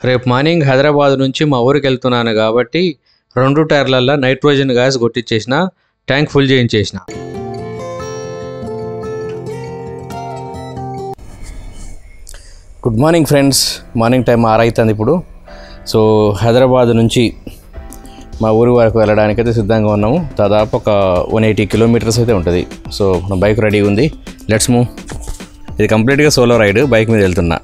రేపు మార్నింగ్ హైదరాబాద్ నుంచి మా ఊరికి వెళ్తున్నాను కాబట్టి 2 టైర్లల్లో నైట్రోజన్ గ్యాస్ కొట్టించేసిన, ట్యాంక్ ఫుల్ చేయించేసిన. Good morning friends, morning time 6 అవుతుంది ఇప్పుడు. సో హైదరాబాద్ నుంచి మా ఊరి వరకు వెళ్ళడానికి అయితే సిద్ధంగా ఉన్నాము. దాదాపు ఒక 180 కిలోమీటర్స్ అయితే ఉంటుంది. సో మన బైక్ రెడీ ఉంది, లెట్స్ మూవ్. ఇది కంప్లీట్గా సోలో రైడ్, బైక్ మీద వెళ్తున్నా.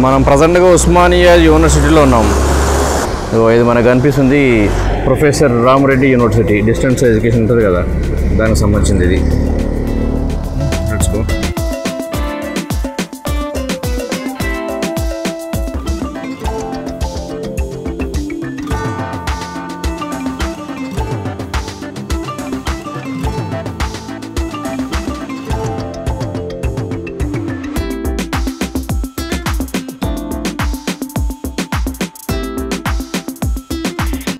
మనం ప్రజెంట్గా ఉస్మానియా యూనివర్సిటీలో ఉన్నాం. ఇది మనకు కనిపిస్తుంది professor Rama Reddy university, distance education ఉంటుంది కదా, దానికి సంబంధించింది ఇది. Let's go.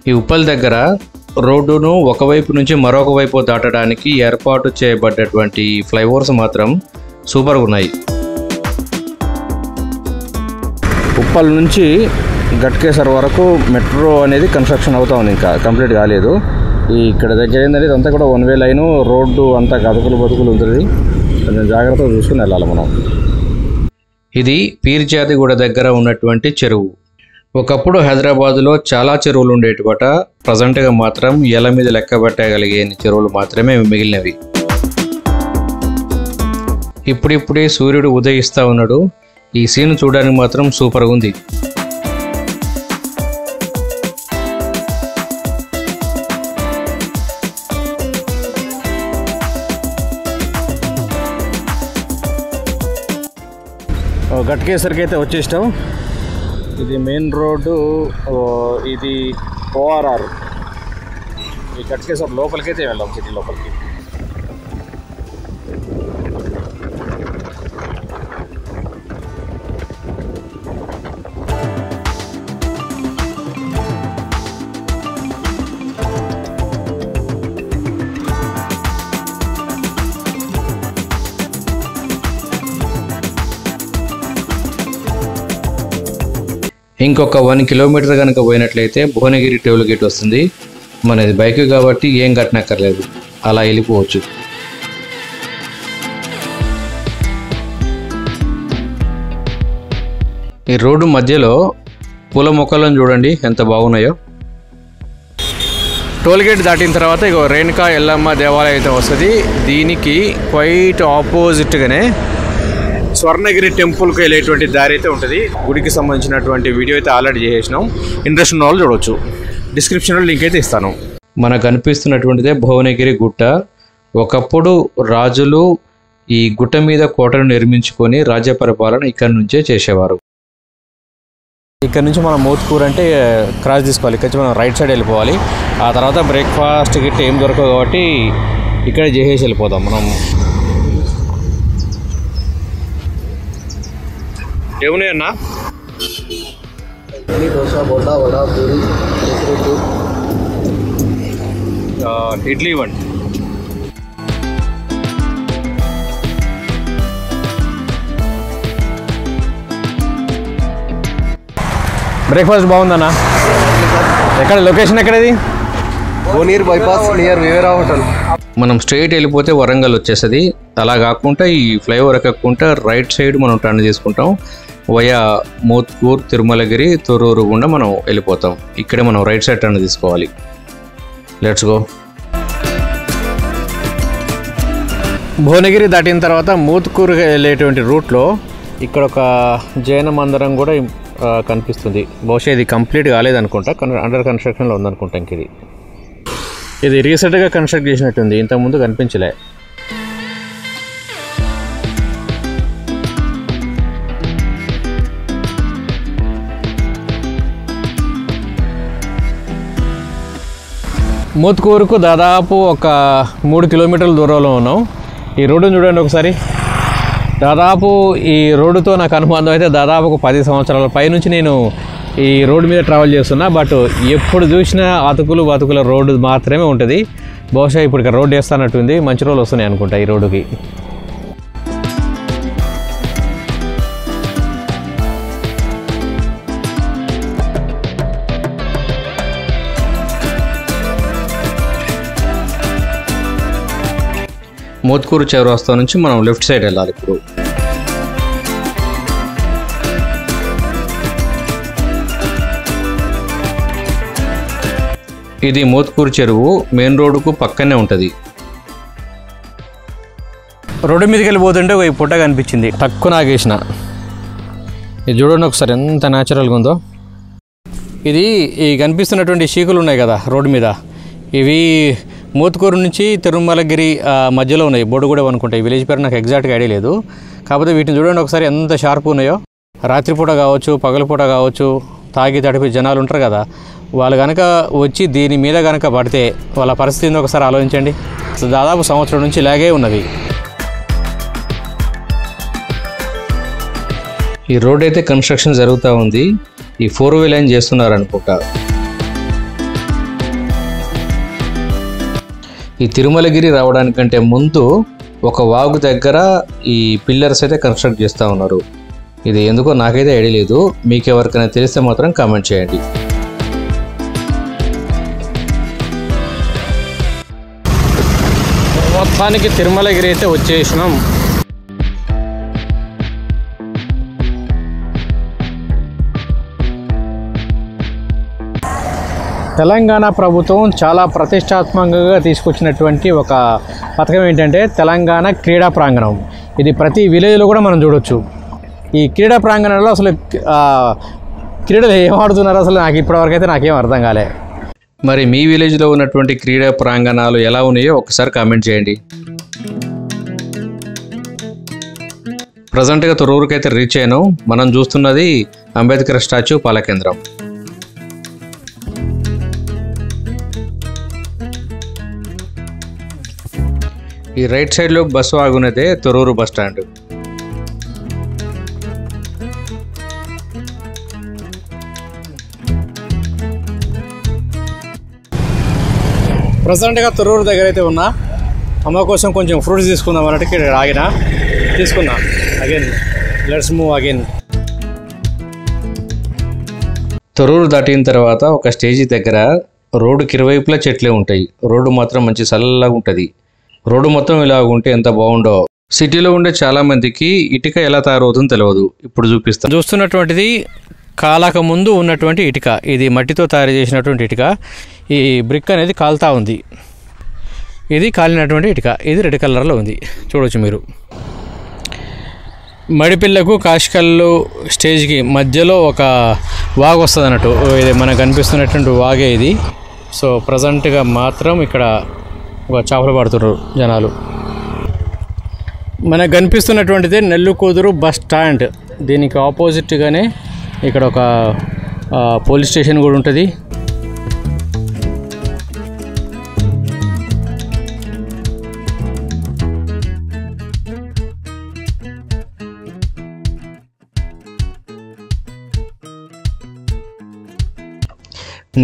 ఈ ఉప్పల్ దగ్గర రోడ్డును ఒకవైపు నుంచి మరొక వైపు దాటడానికి ఏర్పాటు చేయబడ్డటువంటి ఫ్లైఓవర్స్ మాత్రం సూపర్గా ఉన్నాయి. ఉప్పల్ నుంచి గట్కేసర్ వరకు మెట్రో అనేది కన్స్ట్రక్షన్ అవుతా ఉంది, ఇంకా కంప్లీట్ కాలేదు. ఇక్కడ దగ్గర ఏంటంటే ఇదంతా కూడా 1 వే లైను, రోడ్డు అంతా గతుకులు బతుకులు ఉంటుంది, కొంచెం జాగ్రత్తగా చూసుకుని వెళ్ళాలి మనం. ఇది పీర్జాదిగూడ దగ్గర ఉన్నటువంటి చెరువు. ఒకప్పుడు హైదరాబాదులో చాలా చెరువులు ఉండేటివట. ప్రజెంట్గా మాత్రం ఎల మీద లెక్క పెట్టగలిగే చెరువులు మాత్రమే మిగిలినవి. ఇప్పుడిప్పుడే సూర్యుడు ఉదయిస్తూ ఉన్నాడు. ఈ సీన్ చూడడానికి మాత్రం సూపర్గా ఉంది. గట్కేసరికి అయితే వచ్చేసాం. ఇది మెయిన్ రోడ్డు, ఇది ఓఆర్ఆర్. ఈ గట్కేసర్ లోపలికి అయితే వెళ్దాం, సిటీ లోపలికి. ఇంకొక 1 కిలోమీటర్ కనుక పోయినట్లయితే భువనగిరి టోల్ గేట్ వస్తుంది. మనది బైక్ కాబట్టి ఏం కట్టనక్కర్లేదు, అలా వెళ్ళిపోవచ్చు. ఈ రోడ్డు మధ్యలో పూల మొక్కలను చూడండి ఎంత బాగున్నాయో. టోల్ గేట్ దాటిన తర్వాత ఇక రేణుకా ఎల్లమ్మ దేవాలయం అయితే వస్తుంది. దీనికి క్వైట్ ఆపోజిట్గానే స్వర్ణగిరి టెంపుల్కి వెళ్ళేటువంటి దారి అయితే ఉంటుంది. గుడికి సంబంధించినటువంటి వీడియో అయితే ఆల్రెడీ చేసేసినాం, ఇంట్రెస్ట్ ఉన్న వాళ్ళు చూడవచ్చు. డిస్క్రిప్షన్లో లింక్ అయితే ఇస్తాను. మనకు కనిపిస్తున్నటువంటిదే భువనగిరి గుట్ట. ఒకప్పుడు రాజులు ఈ గుట్ట మీద కోటను నిర్మించుకొని రాజ్య పరిపాలన ఇక్కడి నుంచే చేసేవారు. ఇక్కడ నుంచి మనం మోత్కూర్ అంటే క్రాస్ తీసుకోవాలి, ఇక్కడ నుంచి మనం రైట్ సైడ్ వెళ్ళిపోవాలి. ఆ తర్వాత బ్రేక్ఫాస్ట్ గిట్ట ఏం దొరకవు కాబట్టి ఇక్కడ చేసేసి వెళ్ళిపోతాం మనం. ఏమున్నాయన్నా? ఇడ్లీ, దోశ, బోండా, వడ, పూరి, ఇడ్లీ ఇవ్వండి. బ్రేక్ఫాస్ట్ బాగుందన్నా. ఎక్కడ లొకేషన్ ఎక్కడది? Bhuvanagiri bypass near Vivera hotel. మనం స్ట్రైట్ వెళ్ళిపోతే వరంగల్ వచ్చేస్తుంది. అలా కాకుండా ఈ ఫ్లైఓవర్ ఎక్కకుండా రైట్ సైడ్ మనం టర్న్ చేసుకుంటాం. వయా మోత్కూర్, తిరుమలగిరి, తొర్రూరు గుండా మనం వెళ్ళిపోతాం. ఇక్కడే మనం రైట్ సైడ్ టర్న్ తీసుకోవాలి. Let's go. భువనగిరి దాటిన తర్వాత మోత్కూర్ వెళ్ళేటువంటి రూట్లో ఇక్కడ ఒక జైన మందిరం కూడా కనిపిస్తుంది. బహుశా ఇది కంప్లీట్ కాలేదనుకుంటా, అండర్ కన్స్ట్రక్షన్లో ఉందనుకుంటా. ఇంక ఇది రీసెంట్గా కన్స్ట్రక్ట్ చేసినట్టుంది, ఇంతకుముందు కనిపించలే. మోత్కూరుకు దాదాపు ఒక 3 కిలోమీటర్ల దూరంలో ఉన్నాం. ఈ రోడ్డును చూడండి ఒకసారి. దాదాపు ఈ రోడ్డుతో నాకు అనుబంధం అయితే దాదాపు ఒక 10 సంవత్సరాల పైనుంచి నేను ఈ రోడ్డు మీద ట్రావెల్ చేస్తున్నా. బట్ ఎప్పుడు చూసినా అతుకులు బతుకుల రోడ్డు మాత్రమే ఉంటుంది. బహుశా ఇప్పుడు ఇక్కడ రోడ్డు వేస్తానట్టుంది, మంచి రోజులు వస్తున్నాయి అనుకుంటా ఈ రోడ్డుకి. మోత్కూరు చౌరస్తా నుంచి మనం లెఫ్ట్ సైడ్ వెళ్ళాలి ఇప్పుడు. ఇది మోత్కూరు చెరువు మెయిన్ రోడ్డుకు పక్కనే ఉంటుంది. రోడ్డు మీదకి వెళ్ళిపోతుంటే ఒక పుట్ట కనిపించింది, తక్కువ నాగేసిన. ఇది చూడండి ఒకసారి ఎంత న్యాచురల్గా ఉందో. ఇది ఈ కనిపిస్తున్నటువంటి షీకులు ఉన్నాయి కదా రోడ్డు మీద, ఇవి మోత్కూరు నుంచి తిరుమలగిరి మధ్యలో ఉన్నాయి. బొడుగూడెం అనుకుంటా, ఈ విలేజ్ పేరు నాకు ఎగ్జాక్ట్గా ఐడియా లేదు. కాకపోతే వీటిని చూడండి ఒకసారి ఎంత షార్ప్ ఉన్నాయో. రాత్రిపూట కావచ్చు, పగలపూట కావచ్చు, తాగి తడిపి జనాలు ఉంటారు కదా, వాళ్ళు కనుక వచ్చి దీని మీద కనుక పడితే వాళ్ళ పరిస్థితిని ఒకసారి ఆలోచించండి. దాదాపు సంవత్సరం నుంచి ఇలాగే ఉన్నది. ఈ రోడ్ అయితే కన్స్ట్రక్షన్ జరుగుతూ ఉంది. ఈ 4-wheel లైన్ చేస్తున్నారు అనుకుంటా. ఈ తిరుమలగిరి రావడానికంటే ముందు ఒక వాగు దగ్గర ఈ పిల్లర్స్ అయితే కన్స్ట్రక్ట్ చేస్తూ ఉన్నారు. ఇది ఎందుకో నాకైతే ఐడియా లేదు, మీకు ఎవరికైనా తెలిస్తే మాత్రం కామెంట్ చేయండి. మొత్తానికి తిరుమలగిరి అయితే వచ్చేసినాం. తెలంగాణ ప్రభుత్వం చాలా ప్రతిష్టాత్మకంగా తీసుకొచ్చినటువంటి ఒక పథకం ఏంటంటే తెలంగాణ క్రీడా ప్రాంగణం. ఇది ప్రతి విలేజ్లో కూడా మనం చూడొచ్చు. ఈ క్రీడా ప్రాంగణంలో అసలు క్రీడలు ఏం ఆడుతున్నారు అసలు నాకు ఇప్పటివరకు అయితే నాకేం అర్థం కాలే. మరి మీ విలేజ్లో ఉన్నటువంటి క్రీడా ప్రాంగణాలు ఎలా ఉన్నాయో ఒకసారి కామెంట్ చేయండి. ప్రజెంట్గా తొర్రూరుకి అయితే రీచ్ అయ్యాను. మనం చూస్తున్నది అంబేద్కర్ స్టాచ్యూ పాలకేంద్రం. ఈ రైట్ సైడ్లో బస్సు ఆగున్నదే తొర్రూరు బస్ స్టాండ్. ప్రజెంట్గా తొర్రూరు దగ్గర అయితే ఉన్నా. అమ్మ కోసం కొంచెం ఫ్రూట్స్ తీసుకుందాం అన్నట్టు ఇక్కడ ఆగిన తీసుకున్నా. Again let's move again. Thorrur దాటిన తర్వాత ఒక స్టేజీ దగ్గర రోడ్డుకి ఇరువైపులా చెట్లే ఉంటాయి. రోడ్డు మాత్రం మంచి చల్లగా ఉంటుంది. రోడ్డు మొత్తం ఇలా ఉంటే ఎంత బాగుండో. సిటీలో ఉండే చాలా మందికి ఇటుక ఎలా తయారవుతుందో తెలియదు. ఇప్పుడు చూపిస్తాను. చూస్తున్నటువంటిది కాలాక ముందు ఉన్నటువంటి ఇటుక. ఇది మట్టితో తయారు చేసినటువంటి ఇటుక. ఈ బ్రిక్ అనేది కాలుతా ఉంది. ఇది కాలినటువంటి ఇటుక. ఇది రెడ్ కలర్లో ఉంది, చూడవచ్చు మీరు. మడిపిల్లకు కాశికల్లు స్టేజ్కి మధ్యలో ఒక వాగు వస్తుంది అన్నట్టు. ఇది మనకు కనిపిస్తున్నటువంటి వాగే ఇది. సో ప్రజెంట్గా మాత్రం ఇక్కడ ఒక చేపలు పడుతున్నారు జనాలు. మనకు కనిపిస్తున్నటువంటిది నెల్లికుదురు బస్ స్టాండ్. దీనికి ఆపోజిట్గానే ఇక్కడ ఒక పోలీస్ స్టేషన్ కూడా ఉంటుంది.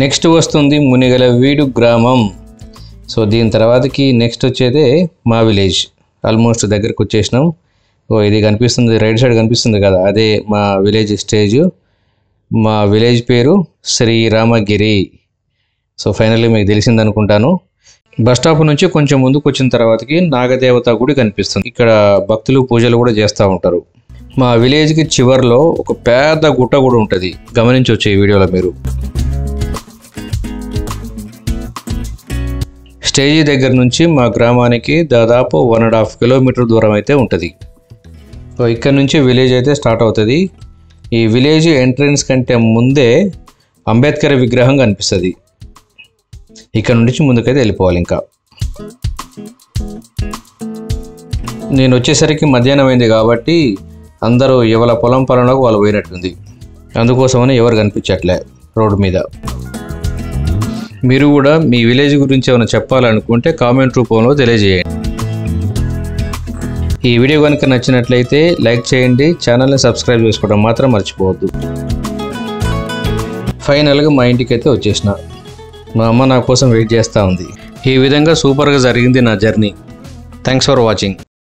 నెక్స్ట్ వస్తుంది మునిగలవీడు గ్రామం. సో దీని తర్వాతకి నెక్స్ట్ వచ్చేదే మా విలేజ్. ఆల్మోస్ట్ దగ్గరకు వచ్చేసినాం. ఇది కనిపిస్తుంది రైట్ సైడ్ కనిపిస్తుంది కదా, అదే మా విలేజ్ స్టేజ్. మా విలేజ్ పేరు శ్రీరామగిరి. సో ఫైనల్లీ మీకు తెలిసింది అనుకుంటాను. బస్ స్టాప్ నుంచి కొంచెం ముందుకు వచ్చిన తర్వాతకి నాగదేవత గుడి కనిపిస్తుంది. ఇక్కడ భక్తులు పూజలు కూడా చేస్తూ ఉంటారు. మా విలేజ్కి చివరిలో ఒక పెద్ద గుట్ట కూడా ఉంటుంది, గమనించవచ్చు ఈ వీడియోలో మీరు. స్టేజీ దగ్గర నుంచి మా గ్రామానికి దాదాపు 1.5 కిలోమీటర్ దూరం అయితే ఉంటుంది. సో ఇక్కడ నుంచి విలేజ్ అయితే స్టార్ట్ అవుతుంది. ఈ విలేజ్ ఎంట్రన్స్ కంటే ముందే అంబేద్కర్ విగ్రహం కనిపిస్తుంది. ఇక్కడ నుంచి ముందుకైతే వెళ్ళిపోవాలి. ఇంకా నేను వచ్చేసరికి మధ్యాహ్నం అయింది కాబట్టి అందరూ ఎవరి పొలం పనులకు వాళ్ళు పోయినట్టుంది. అందుకోసమని ఎవరు కనిపించట్లే రోడ్డు మీద. మీరు కూడా మీ విలేజ్ గురించి ఏమైనా చెప్పాలనుకుంటే కామెంట్ రూపంలో తెలియజేయండి. ఈ వీడియో కనుక నచ్చినట్లయితే లైక్ చేయండి, ఛానల్ని సబ్స్క్రైబ్ చేసుకోవడం మాత్రం మర్చిపోవద్దు. ఫైనల్గా మా ఇంటికి అయితే వచ్చేసిన. మా అమ్మ నా కోసం వెయిట్ చేస్తూ ఉంది. ఈ విధంగా సూపర్గా జరిగింది నా జర్నీ. Thanks for watching.